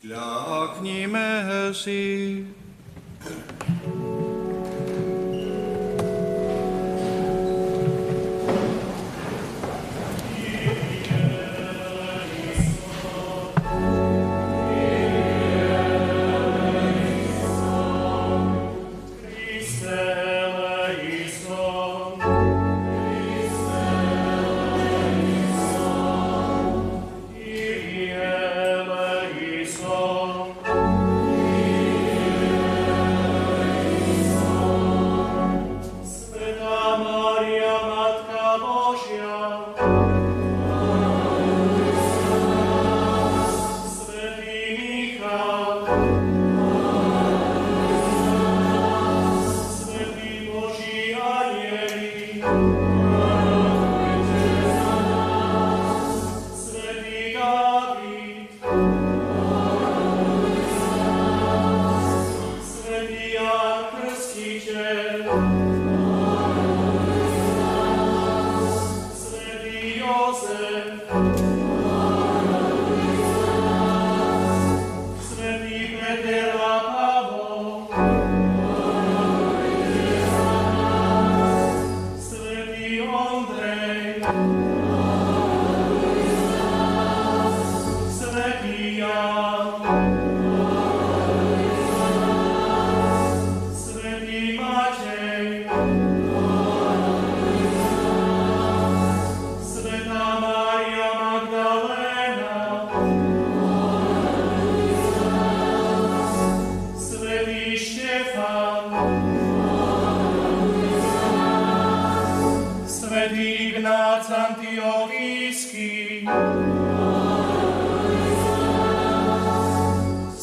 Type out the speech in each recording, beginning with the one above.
Kľaknime si.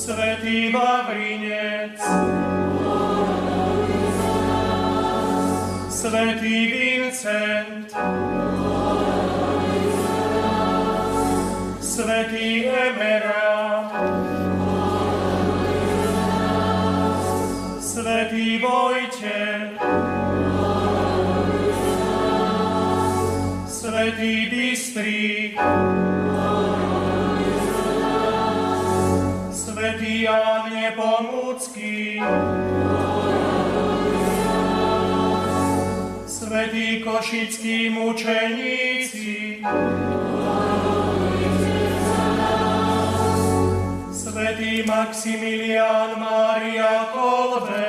Svätý Vavrinec, Svätý Vincent, Svätý Emerát, Svätý Vojtech, Svätý Bystrík, Svätý Ján Nepomucký, Svätí košickí mučeníci, Svätý Maximilián Mária Kolbe,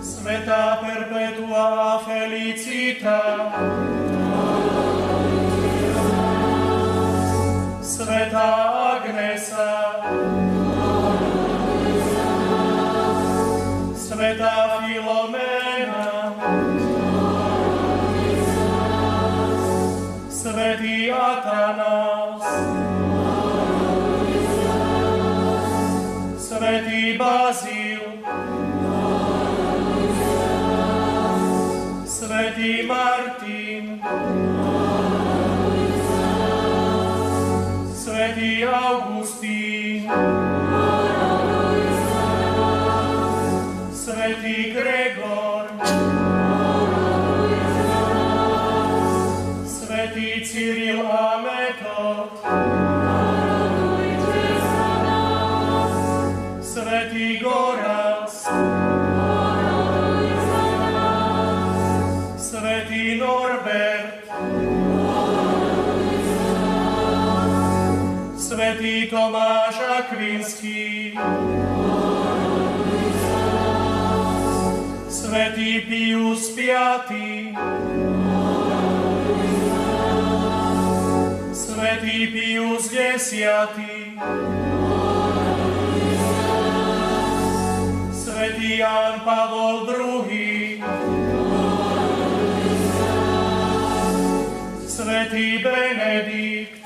Svätá Perpetua a Felicita, Svätá Agnesa, Svätá Filoména, Svätý Atanás, Svätý Bazil, Svätý Martin, Svätý Augustín, Svätý Gregor, Svätý Cyril a Metod, Svätý Goraz, Svätý Norbert, Svätý Tomáš Akvinský, Svätý Pius V, Svätý Pius X, Svätý Ján Pavol II, Svätý Benedikt,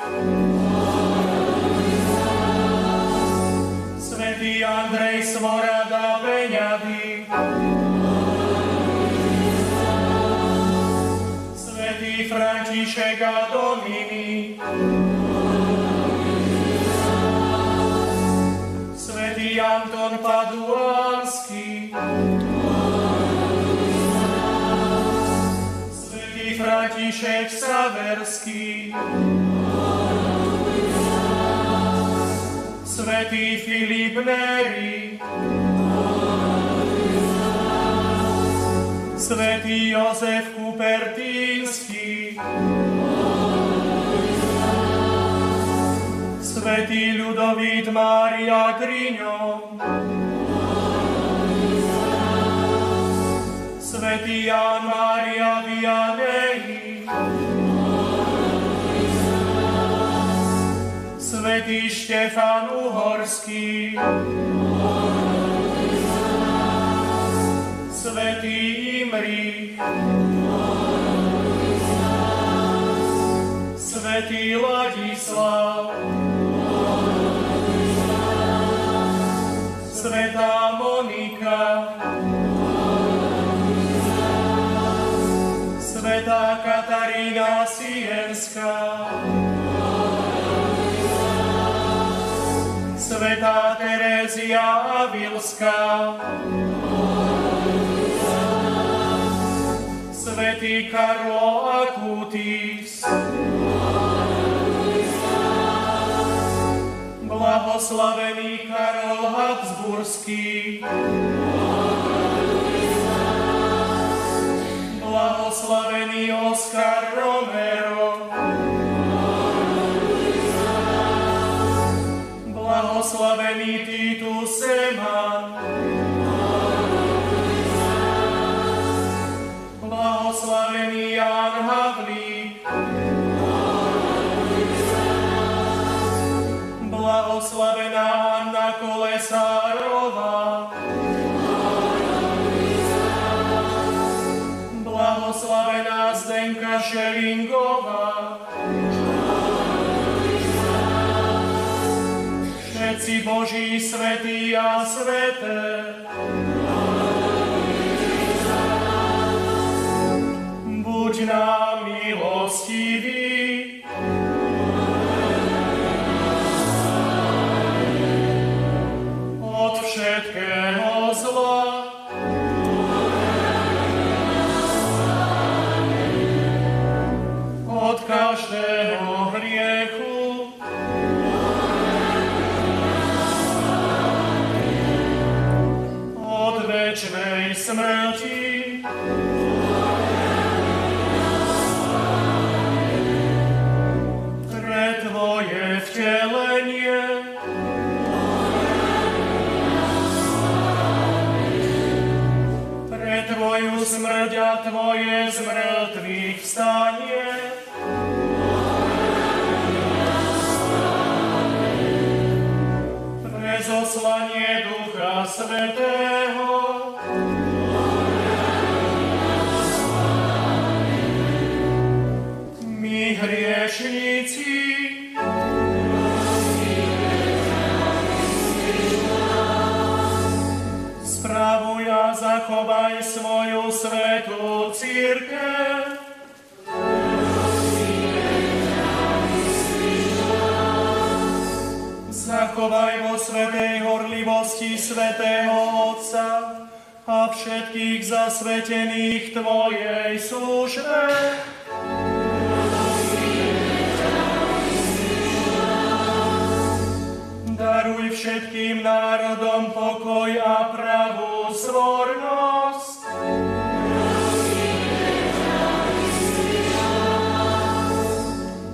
Svätý Andrej Svorada Beňady, Svätý František a Dominik, Svätý Anton Paduánsky, Svätý František Saverský, Svätý Filip Neri, Svätý Jozef Kupertínsky, Svätý Ľudovít Mária Grignon, Svätý Ján Mária Vianney, Svätý Štefán Uhorský, Svätý Imrich, Svätý Ladislav, Svätá Monika, Svätá Katarína Sienská, Svätá Terézia Avilská, Svätý Karlo Acutis, blahoslavený Karol Habsburský, blahoslavený Oskar Romero, blahoslavený Titus Zeman, blahoslavený Ján Havlík, blahoslavená Anna Kolesárová, blahoslavená Zdenka Šelingová, všetci Boží svätí a sväté, buď nám milostivý, od všetkého zla, od každého hriechu, od večnej smrti, pre Tvoje vtelenie, pre Tvoju smrť a Tvoje z mŕtvych vstanie, pre zoslanie Ducha Svätého, my hriešnici, spravuj a zachovaj svoju svätú cirkev, zachovaj vo svätej horlivosti svätého Otca a všetkých zasvetených Tvojej službe. Daruj všetkým národom pokoj a pravú svornosť.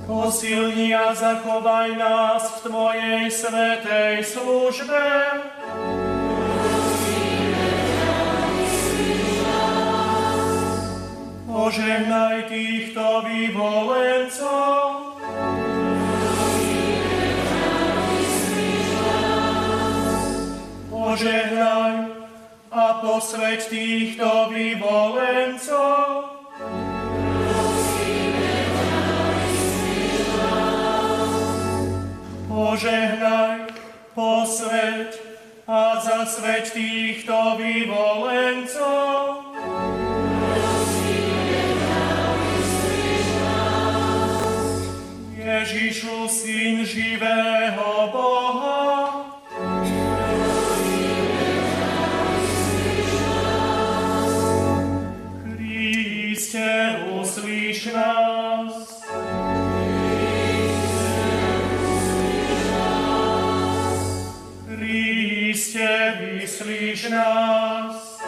Posilni a zachovaj nás v Tvojej svätej službe. Požehnaj týchto vyvolencov, požehnaj a posväť týchto vyvolencov, požehnaj, posväť a zasväť týchto vyvolencov, Ježišu, Syn živého Boha, Kriste, uslíš nás. Chryste, vyslíš nás.